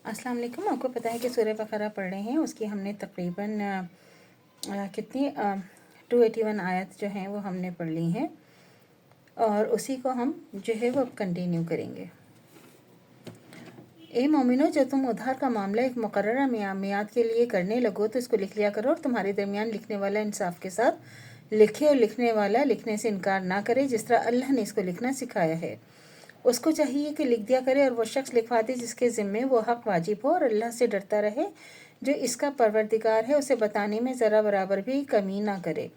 अस्सलाम वालेकुम। आपको पता है कि सूरह बकरा पढ़ रहे हैं, उसकी हमने तकरीबन कितनी 281 आयत जो हैं वो हमने पढ़ ली हैं और उसी को हम जो है वो अब कंटिन्यू करेंगे। ए मोमिनो, जो तुम उधार का मामला एक मुकर्ररा मियाद के लिए करने लगो तो इसको लिख लिया करो और तुम्हारे दरमियान लिखने वाला इंसाफ के साथ लिखे और लिखने वाला लिखने से इनकार ना करे, जिस तरह अल्लाह ने इसको लिखना सिखाया है। उसको चाहिए कि लिख दिया करे और वो शख्स लिखवा दे जिसके ज़िम्मे वो हक़ वाजिब हो और अल्लाह से डरता रहे जो इसका परवरदिगार है, उसे बताने में ज़रा बराबर भी कमी ना करे।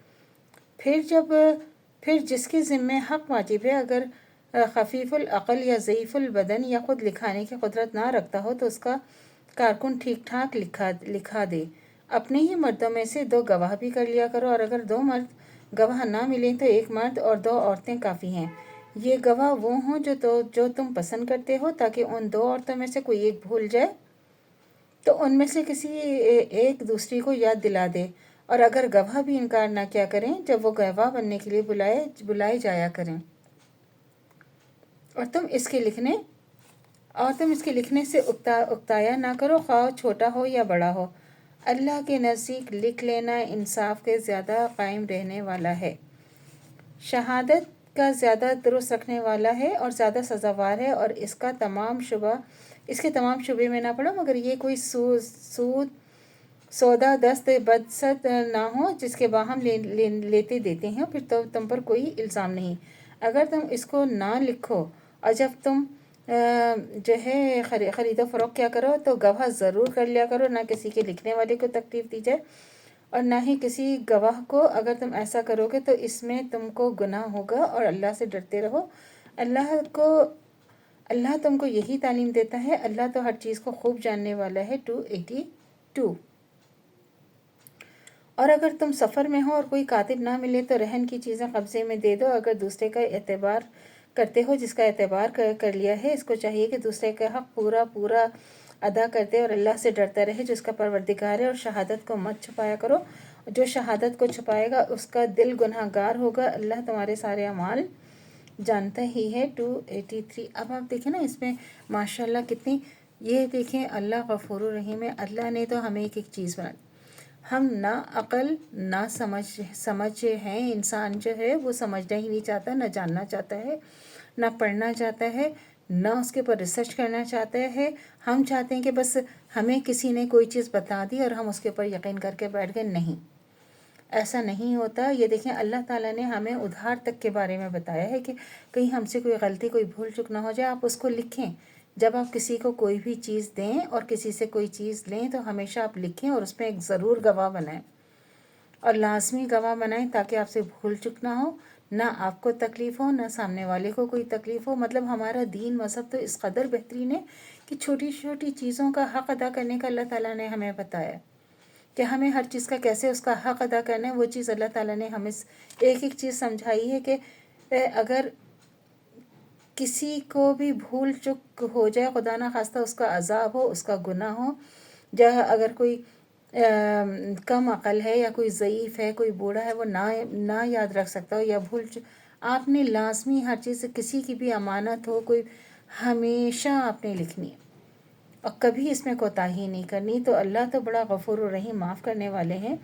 फिर जिसके ज़िम्मे हक़ वाजिब है अगर खफ़ीफ़ुल अक़ल या ज़ईफ़ुल बदन या ख़ुद लिखाने की कुदरत ना रखता हो तो उसका कारकुन ठीक ठाक लिखा दे। अपने ही मर्दों में से 2 गवाह भी कर लिया करो और अगर 2 मर्द गवाह ना मिलें तो 1 मर्द और 2 औरतें काफ़ी हैं। ये गवाह वो हों जो तुम पसंद करते हो, ताकि उन 2 औरतों में से कोई एक भूल जाए तो उनमें से किसी एक दूसरी को याद दिला दे। और अगर गवाह भी इनकार ना किया करें जब वो गवाह बनने के लिए बुलाए जाया करें, और तुम इसके लिखने से उकताया ना करो, ख्वाह छोटा हो या बड़ा हो। अल्लाह के नज़दीक लिख लेना इंसाफ के ज़्यादा कायम रहने वाला है, शहादत का ज़्यादा दुरुस्त रखने वाला है और ज़्यादा सज़ावार है। और इसके तमाम शुबे में ना पड़ो, मगर ये कोई सौदा दस्त बदसत ना हो जिसके बाहम लेते देते हैं, फिर तो तुम पर कोई इल्ज़ाम नहीं। अगर तुम इसको ना लिखो और जब तुम जो है ख़रीदो फ़रोख्त क्या करो तो गवाह ज़रूर कर लिया करो, ना किसी के लिखने वाले को तकलीफ़ दी जाए और ना ही किसी गवाह को। अगर तुम ऐसा करोगे तो इसमें तुमको गुनाह होगा और अल्लाह से डरते रहो। अल्लाह तुमको यही तालीम देता है। अल्लाह तो हर चीज़ को खूब जानने वाला है। 282। और अगर तुम सफ़र में हो और कोई कातिब ना मिले तो रहन की चीज़ें कब्ज़े में दे दो अगर दूसरे का एतबार करते हो जिसका एतबार कर लिया है। इसको चाहिए कि दूसरे का हक़ पूरा अदा करते और अल्लाह से डरता रहे जो इसका परवरदिगार है। और शहादत को मत छुपाया करो, जो शहादत को छुपाएगा उसका दिल गुनहगार होगा। अल्लाह तुम्हारे सारे अमाल जानता ही है। 283। अब आप देखें ना, इसमें माशाल्लाह कितनी, ये देखें अल्लाह गफूर रहीम है। अल्लाह ने तो हमें एक चीज़ बना, हम ना अकल ना समझ हैं। इंसान जो है वो समझना ही नहीं चाहता, ना जानना चाहता है, ना पढ़ना चाहता है, ना उसके ऊपर रिसर्च करना चाहता है। हम चाहते हैं कि बस हमें किसी ने कोई चीज़ बता दी और हम उसके ऊपर यकीन करके बैठ गए। नहीं, ऐसा नहीं होता। ये देखें अल्लाह ताला ने हमें उधार तक के बारे में बताया है कि कहीं हमसे कोई गलती कोई भूल चूक ना हो जाए। आप उसको लिखें, जब आप किसी को कोई भी चीज़ दें और किसी से कोई चीज़ लें तो हमेशा आप लिखें और उसमें एक ज़रूर गवाह बनाएं और लाजमी गवाह बनाएं ताकि आपसे भूल चूक ना हो, ना आपको तकलीफ़ हो, ना सामने वाले को कोई तकलीफ़ हो। मतलब हमारा दीन मज़हब तो इस कदर बेहतरीन है कि छोटी छोटी चीज़ों का हक़ अदा करने का अल्लाह ताला ने हमें बताया कि हमें हर चीज़ का कैसे उसका हक़ अदा करना है। वो चीज़ अल्लाह ताला ने हमें एक चीज़ समझाई है कि अगर किसी को भी भूल चूक हो जाए, खुदा ना खास्ता उसका अज़ाब हो, उसका गुनाह हो, जहाँ अगर कोई कम अकल है या कोई ज़ईफ़ है, कोई बूढ़ा है, वो ना याद रख सकता हो या भूल चूक, आपने लाजमी हर चीज़, किसी की भी अमानत हो कोई, हमेशा आपने लिखनी है और कभी इसमें कोताही नहीं करनी। तो अल्लाह तो बड़ा गफूर रहीम, माफ़ करने वाले हैं।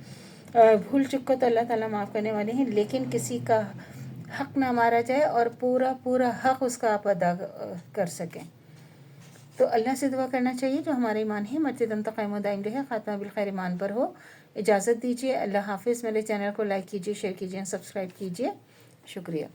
भूल चूक को तो अल्लाह ताला माफ़ करने वाले हैं, लेकिन किसी का हक़ ना मारा जाए और पूरा हक़ उसका आप अदा कर सकें। तो अल्लाह से दुआ करना चाहिए जो हमारे ईमान है मरते दम तक कायम दायम रहे, ख़ात्मा बिल खैर ईमान पर हो। इजाज़त दीजिए। अल्लाह हाफ़िज़। मेरे चैनल को लाइक कीजिए, शेयर कीजिए, सब्सक्राइब कीजिए। शुक्रिया।